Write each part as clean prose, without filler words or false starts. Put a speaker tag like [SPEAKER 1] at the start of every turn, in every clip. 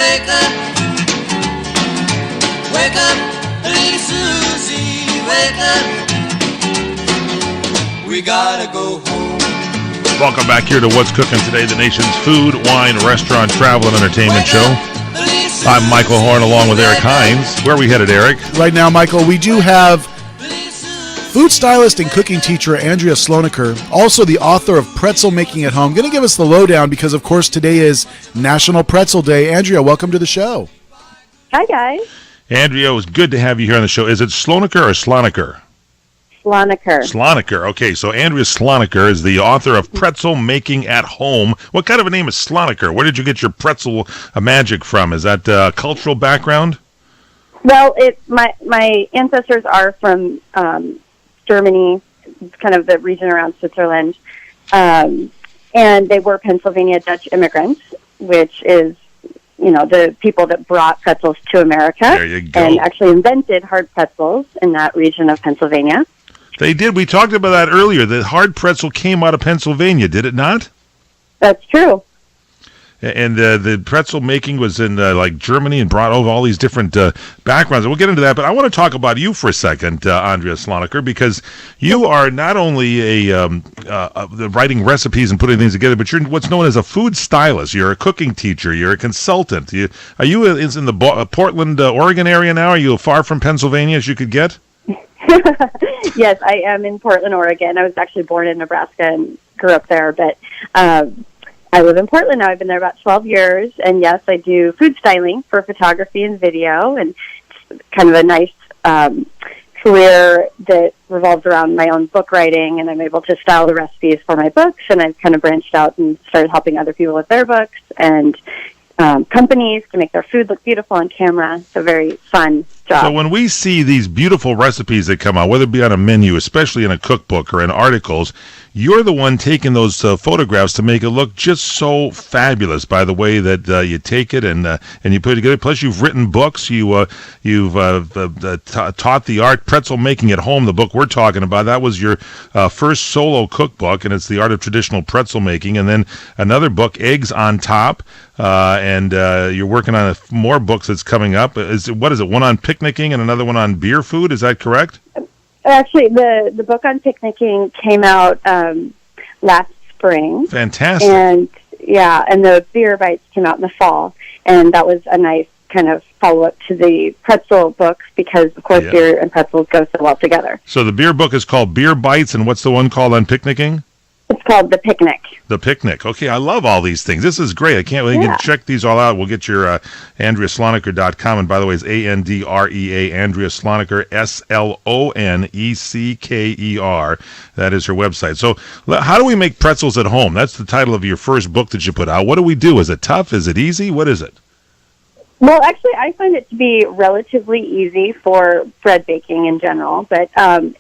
[SPEAKER 1] Wake up, little Susie, wake up. We gotta go home.
[SPEAKER 2] Welcome back here to What's Cooking Today, the nation's food, wine, restaurant, travel, and entertainment show. I'm Michael Horn along with Eric Hines. Where are we headed, Eric?
[SPEAKER 3] Right now, Michael, we do have food stylist and cooking teacher Andrea Slonecker, also the author of Pretzel Making at Home, going to give us the lowdown because, of course, today is National Pretzel Day. Andrea, welcome to the show.
[SPEAKER 4] Hi, guys.
[SPEAKER 2] Andrea, it was good to have you here on the show. Is it Slonecker or Slonecker?
[SPEAKER 4] Slonecker.
[SPEAKER 2] Slonecker. Okay, so Andrea Slonecker is the author of Pretzel Making at Home. What kind of a name is Slonecker? Where did you get your pretzel magic from? Is that cultural background?
[SPEAKER 4] Well, my ancestors are from Germany, kind of the region around Switzerland, and they were Pennsylvania Dutch immigrants, which is, you know, the people that brought pretzels to America.
[SPEAKER 2] There you go.
[SPEAKER 4] And actually invented hard pretzels in that region of Pennsylvania.
[SPEAKER 2] They did. We talked about that earlier. The hard pretzel came out of Pennsylvania, did it not?
[SPEAKER 4] That's true.
[SPEAKER 2] And the pretzel making was in like Germany and brought over all these different backgrounds. We'll get into that, but I want to talk about you for a second, Andrea Slonecker, because you are not only the writing recipes and putting things together, but you're what's known as a food stylist. You're a cooking teacher. You're a consultant. Are you in the Portland, Oregon area now? Are you as far from Pennsylvania as you could get?
[SPEAKER 4] Yes, I am in Portland, Oregon. I was actually born in Nebraska and grew up there, but I live in Portland now. I've been there about 12 years, and yes, I do food styling for photography and video, and it's kind of a nice career that revolves around my own book writing, and I'm able to style the recipes for my books, and I've kind of branched out and started helping other people with their books, and companies to make their food look beautiful on camera. It's a very fun job.
[SPEAKER 2] So when we see these beautiful recipes that come out, whether it be on a menu, especially in a cookbook or in articles, you're the one taking those photographs to make it look just so fabulous by the way that you take it and you put it together. Plus, you've written books. You've taught the art pretzel making at home. The book we're talking about, that was your first solo cookbook, and it's the art of traditional pretzel making. And then another book, Eggs on Top, and you're working on more books that's coming up. What is it? One on picnicking and another one on beer food. Is that correct?
[SPEAKER 4] Actually, the book on picnicking came out last spring.
[SPEAKER 2] Fantastic.
[SPEAKER 4] And the beer bites came out in the fall, and that was a nice kind of follow-up to the pretzel books because, of course, beer and pretzels go so well together.
[SPEAKER 2] So the beer book is called Beer Bites, and what's the one called on picnicking?
[SPEAKER 4] It's called The Picnic.
[SPEAKER 2] The Picnic. Okay, I love all these things. This is great. I can't wait. You can check these all out. We'll get your AndreaSlonecker.com. And by the way, it's ANDREA, Andrea Slonecker, SLONECKER. That is her website. So how do we make pretzels at home? That's the title of your first book that you put out. What do we do? Is it tough? Is it easy? What is it?
[SPEAKER 4] Well, actually, I find it to be relatively easy for bread baking in general. But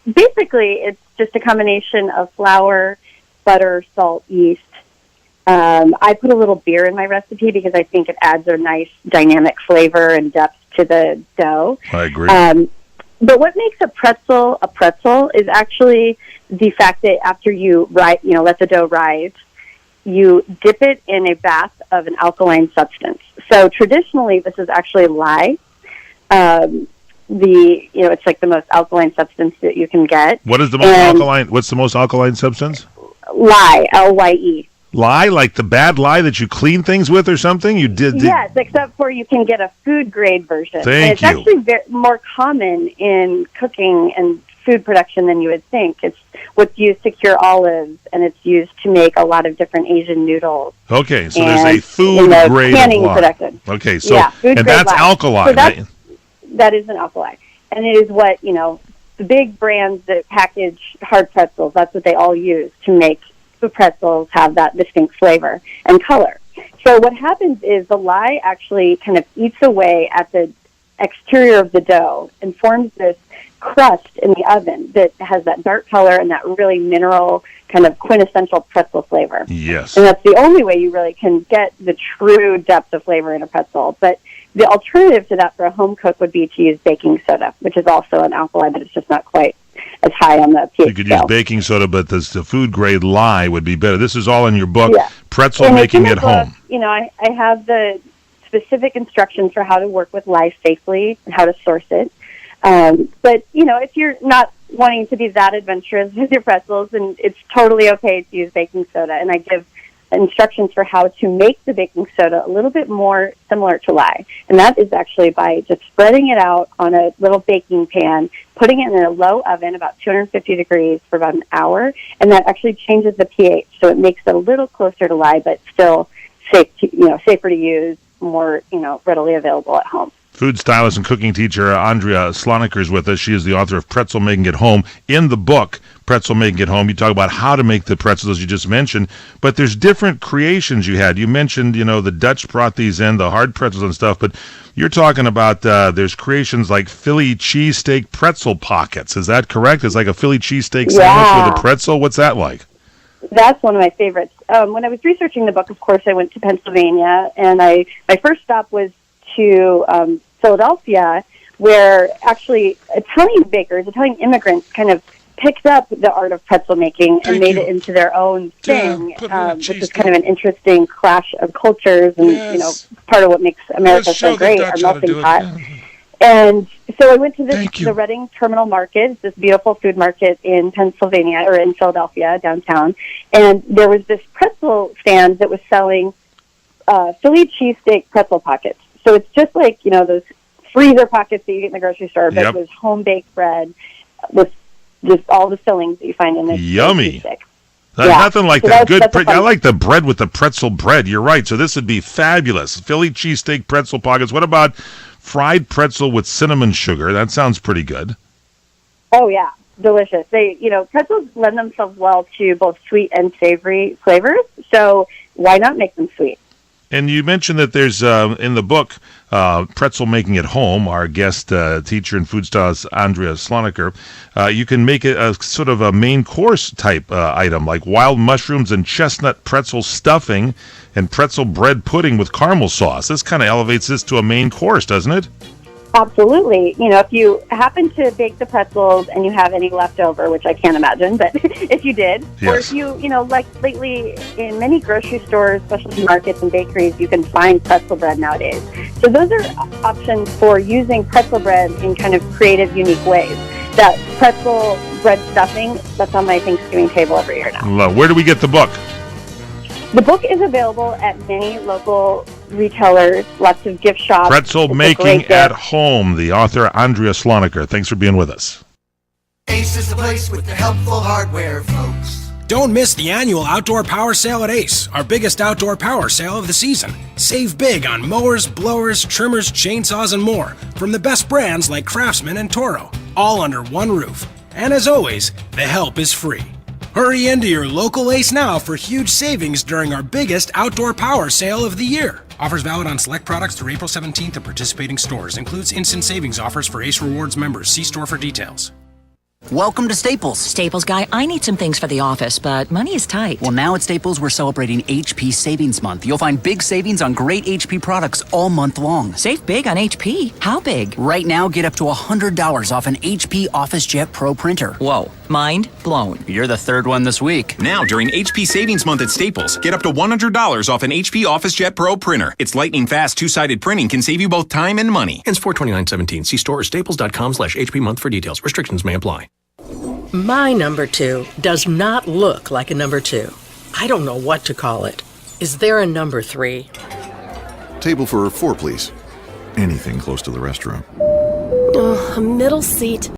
[SPEAKER 4] basically, it's just a combination of flour, butter, salt, yeast. I put a little beer in my recipe because I think it adds a nice dynamic flavor and depth to the dough.
[SPEAKER 2] I agree.
[SPEAKER 4] But what makes a pretzel is actually the fact that after you let the dough rise, you dip it in a bath of an alkaline substance. So traditionally, this is actually lye. It's like the most alkaline substance that you can get.
[SPEAKER 2] What is the most alkaline? What's the most alkaline substance?
[SPEAKER 4] Lye, Lye.
[SPEAKER 2] Lye, like the bad lye that you clean things with or something? You did.
[SPEAKER 4] Yes, except for you can get a food grade version.
[SPEAKER 2] Thank
[SPEAKER 4] you. It's actually more common in cooking and food production than you would think. It's what's used to cure olives, and it's used to make a lot of different Asian noodles.
[SPEAKER 2] Okay, so there's a food grade
[SPEAKER 4] canning
[SPEAKER 2] of lye.
[SPEAKER 4] production.
[SPEAKER 2] Okay, so
[SPEAKER 4] and
[SPEAKER 2] that's
[SPEAKER 4] lye.
[SPEAKER 2] alkaline.
[SPEAKER 4] So that is an alkali, and it is what the big brands that package hard pretzels. That's what they all use to make the pretzels have that distinct flavor and color. So what happens is the lye actually kind of eats away at the exterior of the dough and forms this crust in the oven that has that dark color and that really mineral kind of quintessential pretzel flavor.
[SPEAKER 2] Yes.
[SPEAKER 4] And that's the only way you really can get the true depth of flavor in a pretzel. But the alternative to that for a home cook would be to use baking soda, which is also an alkali, but it's just not quite as high on the pH
[SPEAKER 2] You could use baking soda, but the food grade lye would be better. This is all in your book,
[SPEAKER 4] Yeah.
[SPEAKER 2] Pretzel Making at Home.
[SPEAKER 4] I have the specific instructions for how to work with lye safely and how to source it. But, if you're not wanting to be that adventurous with your pretzels, then it's totally okay to use baking soda. And I give instructions for how to make the baking soda a little bit more similar to lye. And that is actually by just spreading it out on a little baking pan, putting it in a low oven, about 250 degrees for about an hour. And that actually changes the pH. So it makes it a little closer to lye, but still safer to use, more, readily available at home.
[SPEAKER 2] Food stylist and cooking teacher Andrea Slonecker is with us. She is the author of Pretzel Making at Home. In the book, Pretzel Making at Home, you talk about how to make the pretzels, as you just mentioned, but there's different creations you had. You mentioned, the Dutch brought these in, the hard pretzels and stuff, but you're talking about there's creations like Philly cheesesteak pretzel pockets. Is that correct? It's like a Philly cheesesteak sandwich with a pretzel. What's that like?
[SPEAKER 4] That's one of my favorites. When I was researching the book, of course, I went to Pennsylvania, and my first stop was to Philadelphia, where actually Italian immigrants kind of picked up the art of pretzel making and made it into their own thing, which is kind of an interesting clash of cultures and, part of what makes America so great, our melting pot. And so I went to the Reading Terminal Market, this beautiful food market in Pennsylvania, or in Philadelphia, downtown, and there was this pretzel stand that was selling Philly cheesesteak pretzel pockets. So it's just like, those freezer pockets that you get in the grocery store, but it was home-baked bread with just all the fillings that you find in this
[SPEAKER 2] yummy.
[SPEAKER 4] cheesesteak.
[SPEAKER 2] Nothing like that. Good. I like the bread with the pretzel bread. You're right. So this would be fabulous. Philly cheesesteak pretzel pockets. What about fried pretzel with cinnamon sugar? That sounds pretty good.
[SPEAKER 4] Oh, yeah. Delicious. Pretzels lend themselves well to both sweet and savory flavors. So why not make them sweet?
[SPEAKER 2] And you mentioned that there's, in the book, Pretzel Making at Home, our guest teacher and food stylist, Andrea Slonecker, you can make it a sort of a main course type item, like wild mushrooms and chestnut pretzel stuffing and pretzel bread pudding with caramel sauce. This kind of elevates this to a main course, doesn't it?
[SPEAKER 4] Absolutely. If you happen to bake the pretzels and you have any left over, which I can't imagine, but if you did, or if you, like lately in many grocery stores, specialty markets and bakeries, you can find pretzel bread nowadays. So those are options for using pretzel bread in kind of creative, unique ways. That pretzel bread stuffing, that's on my Thanksgiving table every year now.
[SPEAKER 2] Where do we get the book?
[SPEAKER 4] The book is available at many local retailers, lots of gift shops.
[SPEAKER 2] Pretzel Making at Home, the author Andrea Slonecker. Thanks for being with us.
[SPEAKER 1] Ace is the place with the helpful hardware, folks.
[SPEAKER 5] Don't miss the annual Outdoor Power Sale at Ace, our biggest outdoor power sale of the season. Save big on mowers, blowers, trimmers, chainsaws, and more from the best brands like Craftsman and Toro, all under one roof. And as always, the help is free. Hurry into your local Ace now for huge savings during our biggest outdoor power sale of the year. Offers valid on select products through April 17th at participating stores. Includes instant savings offers for Ace Rewards members. See store for details.
[SPEAKER 6] Welcome to Staples.
[SPEAKER 7] Staples guy, I need some things for the office, but money is tight.
[SPEAKER 6] Well, now at Staples, we're celebrating HP Savings Month. You'll find big savings on great HP products all month long.
[SPEAKER 7] Save big on HP? How big?
[SPEAKER 6] Right now, get up to $100 off an HP OfficeJet Pro printer.
[SPEAKER 7] Whoa, mind blown.
[SPEAKER 6] You're the third one this week.
[SPEAKER 8] Now, during HP Savings Month at Staples, get up to $100 off an HP OfficeJet Pro printer. Its lightning fast two-sided printing can save you both time and money.
[SPEAKER 9] Ends 4/29/17. See store or staples.com/HP month for details. Restrictions may apply.
[SPEAKER 10] My number two does not look like a number two. I don't know what to call it. Is there a number three?
[SPEAKER 11] Table for 4, please. Anything close to the restroom.
[SPEAKER 12] Oh, a middle seat.